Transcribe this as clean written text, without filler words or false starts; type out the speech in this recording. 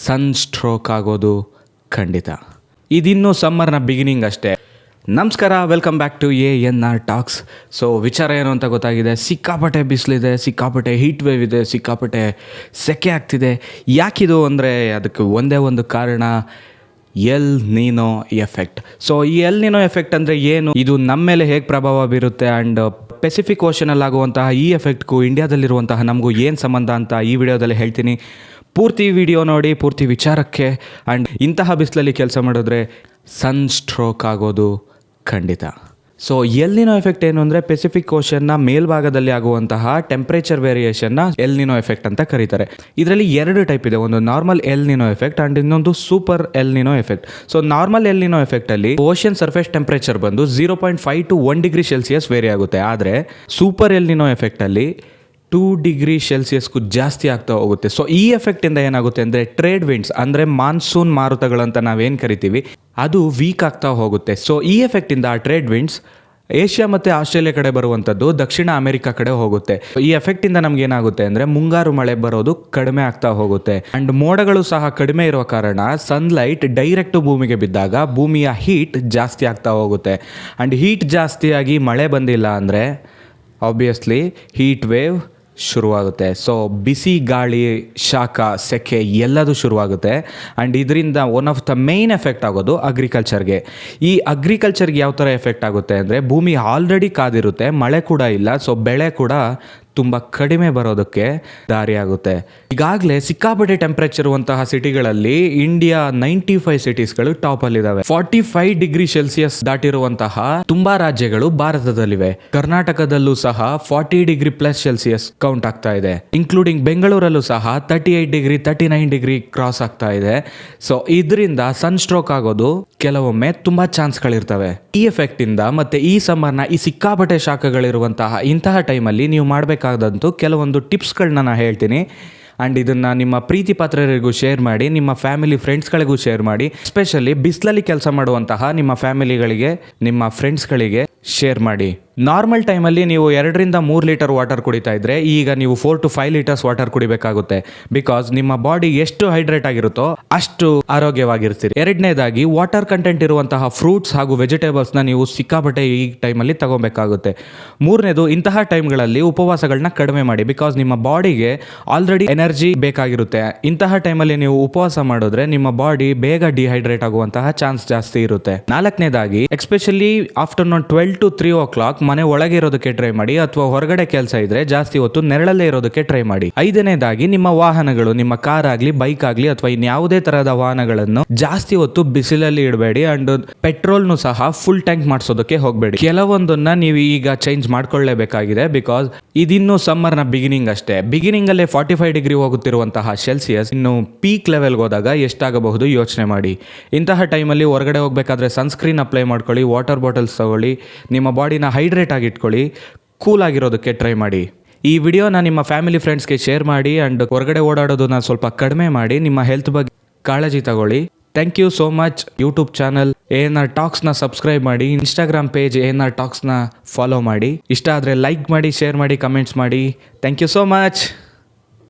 ಸನ್ stroke ಆಗೋದು ಖಂಡಿತ. ಇದಿನ್ನೂ ಸಮ್ಮರ್ನ beginning ಅಷ್ಟೇ. ನಮಸ್ಕಾರ, welcome back to ANR talks. So ವಿಚಾರ ಏನು ಅಂತ ಗೊತ್ತಾಗಿದೆ. ಸಿಕ್ಕಾಪಟ್ಟೆ ಬಿಸಿಲಿದೆ, ಸಿಕ್ಕಾಪಟ್ಟೆ ಹೀಟ್ ವೇವ್ ಇದೆ, ಸಿಕ್ಕಾಪಟ್ಟೆ ಸೆಕೆ ಆಗ್ತಿದೆ. ಯಾಕಿದು ಅಂದರೆ ಅದಕ್ಕೆ ಒಂದೇ ಒಂದು ಕಾರಣ, ಎಲ್ ನೀನೋ ಎಫೆಕ್ಟ್. ಸೊ ಈ ಎಲ್ ನೀನೋ ಎಫೆಕ್ಟ್ ಅಂದರೆ ಏನು, ಇದು ನಮ್ಮ ಮೇಲೆ ಹೇಗೆ ಪ್ರಭಾವ ಬೀರುತ್ತೆ ಆ್ಯಂಡ್ ಪೆಸಿಫಿಕ್ ಓಷನಲ್ಲಿ ಆಗುವಂತಹ ಈ ಎಫೆಕ್ಟ್ಗೂ ಇಂಡಿಯಾದಲ್ಲಿರುವಂತಹ ನಮಗೂ ಏನು ಸಂಬಂಧ ಅಂತ ಈ ವಿಡಿಯೋದಲ್ಲಿ ಹೇಳ್ತೀನಿ. ಪೂರ್ತಿ ವಿಡಿಯೋ ನೋಡಿ, ಪೂರ್ತಿ ವಿಚಾರಕ್ಕೆ. ಆ್ಯಂಡ್ ಇಂತಹ ಬಿಸಿಲಲ್ಲಿ ಕೆಲಸ ಮಾಡಿದ್ರೆ ಸನ್ ಸ್ಟ್ರೋಕ್ ಆಗೋದು ಖಂಡಿತ. ಸೊ ಎಲ್ ನೀನೋ ಎಫೆಕ್ಟ್ ಏನು ಅಂದರೆ ಪೆಸಿಫಿಕ್ ಓಷನ್ನ ಮೇಲ್ಭಾಗದಲ್ಲಿ ಆಗುವಂತಹ ಟೆಂಪ್ರೇಚರ್ ವೇರಿಯೇಷನ್ನ ಎಲ್ ನೀನೋ ಎಫೆಕ್ಟ್ ಅಂತ ಕರೀತಾರೆ. ಇದರಲ್ಲಿ ಎರಡು ಟೈಪ್ ಇದೆ, ಒಂದು normal El Nino effect and ಇನ್ನೊಂದು super El Nino effect. So normal El Nino ಎಫೆಕ್ಟಲ್ಲಿ ಓಷನ್ ಸರ್ಫೇಸ್ ಟೆಂಪ್ರೇಚರ್ ಬಂದು 0.5 to 1 degree ಸೆಲ್ಸಿಯಸ್ ವೇರಿ ಆಗುತ್ತೆ. ಆದರೆ ಸೂಪರ್ ಎಲ್ ನೀನೋ ಎಫೆಕ್ಟಲ್ಲಿ 2 degree ಸೆಲ್ಸಿಯಸ್ಗೂ ಜಾಸ್ತಿ ಆಗ್ತಾ ಹೋಗುತ್ತೆ. ಸೊ ಈ ಎಫೆಕ್ಟಿಂದ ಏನಾಗುತ್ತೆ ಅಂದರೆ ಟ್ರೇಡ್ ವಿಂಡ್ಸ್ ಅಂದರೆ ಮಾನ್ಸೂನ್ ಮಾರುತಗಳಂತ ನಾವೇನು ಕರಿತೀವಿ ಅದು ವೀಕ್ ಆಗ್ತಾ ಹೋಗುತ್ತೆ. ಸೊ ಈ ಎಫೆಕ್ಟಿಂದ ಆ ಟ್ರೇಡ್ ವಿಂಡ್ಸ್ ಏಷ್ಯಾ ಮತ್ತು ಆಸ್ಟ್ರೇಲಿಯಾ ಕಡೆ ಬರುವಂಥದ್ದು ದಕ್ಷಿಣ ಅಮೆರಿಕಾ ಕಡೆ ಹೋಗುತ್ತೆ. ಈ ಎಫೆಕ್ಟಿಂದ ನಮ್ಗೆ ಏನಾಗುತ್ತೆ ಅಂದರೆ ಮುಂಗಾರು ಮಳೆ ಬರೋದು ಕಡಿಮೆ ಆಗ್ತಾ ಹೋಗುತ್ತೆ. ಆ್ಯಂಡ್ ಮೋಡಗಳು ಸಹ ಕಡಿಮೆ ಇರುವ ಕಾರಣ ಸನ್ಲೈಟ್ ಡೈರೆಕ್ಟು ಭೂಮಿಗೆ ಬಿದ್ದಾಗ ಭೂಮಿಯ ಹೀಟ್ ಜಾಸ್ತಿ ಆಗ್ತಾ ಹೋಗುತ್ತೆ. ಆ್ಯಂಡ್ ಹೀಟ್ ಜಾಸ್ತಿಯಾಗಿ ಮಳೆ ಬಂದಿಲ್ಲ ಅಂದರೆ ಆಬ್ವಿಯಸ್ಲಿ ಹೀಟ್ ವೇವ್ ಶುರುವಾಗುತ್ತೆ. ಸೊ ಬಿಸಿ ಗಾಳಿ, ಶಾಖ, ಸೆಕೆ ಎಲ್ಲದೂ ಶುರುವಾಗುತ್ತೆ. ಆ್ಯಂಡ್ ಇದರಿಂದ one of the main effect ಆಗೋದು ಅಗ್ರಿಕಲ್ಚರ್ಗೆ. ಈ ಅಗ್ರಿಕಲ್ಚರ್ಗೆ ಯಾವ ಥರ ಎಫೆಕ್ಟ್ ಆಗುತ್ತೆ ಅಂದರೆ ಭೂಮಿ ಆಲ್ರೆಡಿ ಕಾದಿರುತ್ತೆ, ಮಳೆ ಕೂಡ ಇಲ್ಲ, ಸೊ ಬೆಳೆ ಕೂಡ ತುಂಬ ಕಡಿಮೆ ಬರೋದಕ್ಕೆ ದಾರಿಯಾಗುತ್ತೆ. ಈಗಾಗಲೇ ಸಿಕ್ಕಾಪಟ್ಟೆ ಟೆಂಪ್ರೇಚರ್ ಇರುವಂತಹ ಸಿಟಿಗಳಲ್ಲಿ ಇಂಡಿಯಾ 95 ಸಿಟೀಸ್ಗಳು ಟಾಪಲ್ಲಿದ್ದಾವೆ. 45 degree ಸೆಲ್ಸಿಯಸ್ ದಾಟಿರುವಂತಹ ತುಂಬಾ ರಾಜ್ಯಗಳು ಭಾರತದಲ್ಲಿವೆ. ಕರ್ನಾಟಕದಲ್ಲೂ ಸಹ 40 degree ಪ್ಲಸ್ ಸೆಲ್ಸಿಯಸ್ ಕೌಂಟ್ ಆಗ್ತಾ ಇದೆ. ಇನ್ಕ್ಲೂಡಿಂಗ್ ಬೆಂಗಳೂರಲ್ಲೂ ಸಹ 38 degree 39 degree ಕ್ರಾಸ್ ಆಗ್ತಾ ಇದೆ. ಸೊ ಇದರಿಂದ ಸನ್ ಸ್ಟ್ರೋಕ್ ಆಗೋದು ಕೆಲವೊಮ್ಮೆ ತುಂಬಾ ಚಾನ್ಸ್ಗಳಿರ್ತವೆ. ಈ ಎಫೆಕ್ಟ್ ಇಂದ ಮತ್ತೆ ಈ ಸಮ್ಮರ್ನ ಈ ಸಿಕ್ಕಾಪಟ್ಟೆ ಶಾಖಗಳಿರುವಂತಹ ಇಂತಹ ಟೈಮಲ್ಲಿ ನೀವು ಮಾಡಬೇಕಾದಂತೂ ಕೆಲವೊಂದು ಟಿಪ್ಸ್ಗಳನ್ನ ನಾನು ಹೇಳ್ತೀನಿ. ಆ್ಯಂಡ್ ಇದನ್ನು ನಿಮ್ಮ ಪ್ರೀತಿ ಪಾತ್ರರಿಗೂ ಶೇರ್ ಮಾಡಿ, ನಿಮ್ಮ ಫ್ಯಾಮಿಲಿ ಫ್ರೆಂಡ್ಸ್ಗಳಿಗೂ ಶೇರ್ ಮಾಡಿ. ಎಸ್ಪೆಷಲಿ ಬಿಸಿಲಲ್ಲಿ ಕೆಲಸ ಮಾಡುವಂತಹ ನಿಮ್ಮ ಫ್ಯಾಮಿಲಿಗಳಿಗೆ, ನಿಮ್ಮ ಫ್ರೆಂಡ್ಸ್ಗಳಿಗೆ ಶೇರ್ ಮಾಡಿ. ನಾರ್ಮಲ್ ಟೈಮಲ್ಲಿ ನೀವು 2 ರಿಂದ 3 ಲೀಟರ್ ವಾಟರ್ ಕುಡಿತಾ ಇದ್ದರೆ ಈಗ ನೀವು 4 to 5 ಲೀಟರ್ಸ್ ವಾಟರ್ ಕುಡಿಬೇಕಾಗುತ್ತೆ. ಬಿಕಾಸ್ ನಿಮ್ಮ ಬಾಡಿ ಎಷ್ಟು ಹೈಡ್ರೇಟ್ ಆಗಿರುತ್ತೋ ಅಷ್ಟು ಆರೋಗ್ಯವಾಗಿರ್ತೀರಿ. ಎರಡನೇದಾಗಿ ವಾಟರ್ ಕಂಟೆಂಟ್ ಇರುವಂತಹ ಫ್ರೂಟ್ಸ್ ಹಾಗೂ ವೆಜಿಟೇಬಲ್ಸ್ನ ನೀವು ಸಿಕ್ಕಾಪಟ್ಟೆ ಈ ಟೈಮಲ್ಲಿ ತಗೊಬೇಕಾಗುತ್ತೆ. ಮೂರನೇದು, ಇಂತಹ ಟೈಮ್ಗಳಲ್ಲಿ ಉಪವಾಸಗಳನ್ನ ಕಡಿಮೆ ಮಾಡಿ. ಬಿಕಾಸ್ ನಿಮ್ಮ ಬಾಡಿಗೆ ಆಲ್ರೆಡಿ ಎನರ್ಜಿ ಬೇಕಾಗಿರುತ್ತೆ. ಇಂತಹ ಟೈಮಲ್ಲಿ ನೀವು ಉಪವಾಸ ಮಾಡಿದ್ರೆ ನಿಮ್ಮ ಬಾಡಿ ಬೇಗ ಡಿಹೈಡ್ರೇಟ್ ಆಗುವಂತಹ ಚಾನ್ಸ್ ಜಾಸ್ತಿ ಇರುತ್ತೆ. ನಾಲ್ಕನೇದಾಗಿ, ಎಸ್ಪೆಷಲಿ ಆಫ್ಟರ್ನೂನ್ 12 to 3 o'clock ಮನೆ ಒಳಗೆ ಇರೋದಕ್ಕೆ ಟ್ರೈ ಮಾಡಿ, ಅಥವಾ ಹೊರಗಡೆ ಕೆಲಸ ಇದ್ರೆ ಜಾಸ್ತಿ ಹೊತ್ತು ನೆರಳಲ್ಲೇ ಇರೋದಕ್ಕೆ ಟ್ರೈ ಮಾಡಿ. ಐದನೇದಾಗಿ, ನಿಮ್ಮ ವಾಹನಗಳು, ನಿಮ್ಮ ಕಾರ್ ಆಗಲಿ, ಬೈಕ್ ಆಗಲಿ ಅಥವಾ ಇನ್ಯಾವುದೇ ತರಹದ ವಾಹನಗಳನ್ನು ಜಾಸ್ತಿ ಹೊತ್ತು ಬಿಸಿಲಲ್ಲಿ ಇಡಬೇಡಿ. ಅಂಡ್ ಪೆಟ್ರೋಲ್ನು ಸಹ ಫುಲ್ ಟ್ಯಾಂಕ್ ಮಾಡಿಸೋದಕ್ಕೆ ಹೋಗಬೇಡಿ. ಕೆಲವೊಂದನ್ನ ನೀವು ಈಗ ಚೇಂಜ್ ಮಾಡ್ಕೊಳ್ಳೇಬೇಕಾಗಿದೆ. ಬಿಕಾಸ್ ಇದಿನ್ನೂ ಸಮ್ಮರ್ನ ಬಿಗಿನಿಂಗ್ ಅಷ್ಟೇ. ಬಿಗಿನಿಂಗ್ ಅಲ್ಲೇ 45 degree ಹೋಗುತ್ತಿರುವಂತಹ ಸೆಲ್ಸಿಯಸ್ ಇನ್ನು ಪೀಕ್ ಲೆವೆಲ್ಗೆ ಹೋದಾಗ ಎಷ್ಟಾಗಬಹುದು ಯೋಚನೆ ಮಾಡಿ. ಇಂತಹ ಟೈಮಲ್ಲಿ ಹೊರಗಡೆ ಹೋಗಬೇಕಾದ್ರೆ ಸನ್ಸ್ಕ್ರೀನ್ ಅಪ್ಲೈ ಮಾಡ್ಕೊಳ್ಳಿ, ವಾಟರ್ ಬಾಟಲ್ಸ್ ತಗೊಳ್ಳಿ, ನಿಮ್ಮ ಬಾಡಿನ ಹೈಡ್ರೇಟ್ ಆಗಿ ಇಟ್ಕೊಳ್ಳಿ, ಕೂಲ್ ಆಗಿರೋದಕ್ಕೆ ಟ್ರೈ ಮಾಡಿ. ಈ ವಿಡಿಯೋನ ನಿಮ್ಮ ಫ್ಯಾಮಿಲಿ ಫ್ರೆಂಡ್ಸ್ಗೆ ಶೇರ್ ಮಾಡಿ. ಆ್ಯಂಡ್ ಹೊರಗಡೆ ಓಡಾಡೋದನ್ನ ಸ್ವಲ್ಪ ಕಡಿಮೆ ಮಾಡಿ, ನಿಮ್ಮ ಹೆಲ್ತ್ ಬಗ್ಗೆ ಕಾಳಜಿ ತಗೊಳ್ಳಿ. Thank you so much. YouTube channel ANR ಟಾಕ್ಸ್ನ ಸಬ್ಸ್ಕ್ರೈಬ್ ಮಾಡಿ, ಇನ್ಸ್ಟಾಗ್ರಾಮ್ ಪೇಜ್ ANR ಟಾಕ್ಸ್ನ ಫಾಲೋ ಮಾಡಿ. ಇಷ್ಟ ಆದರೆ ಲೈಕ್ ಮಾಡಿ, ಶೇರ್ ಮಾಡಿ, ಕಮೆಂಟ್ಸ್ ಮಾಡಿ. Thank you so much.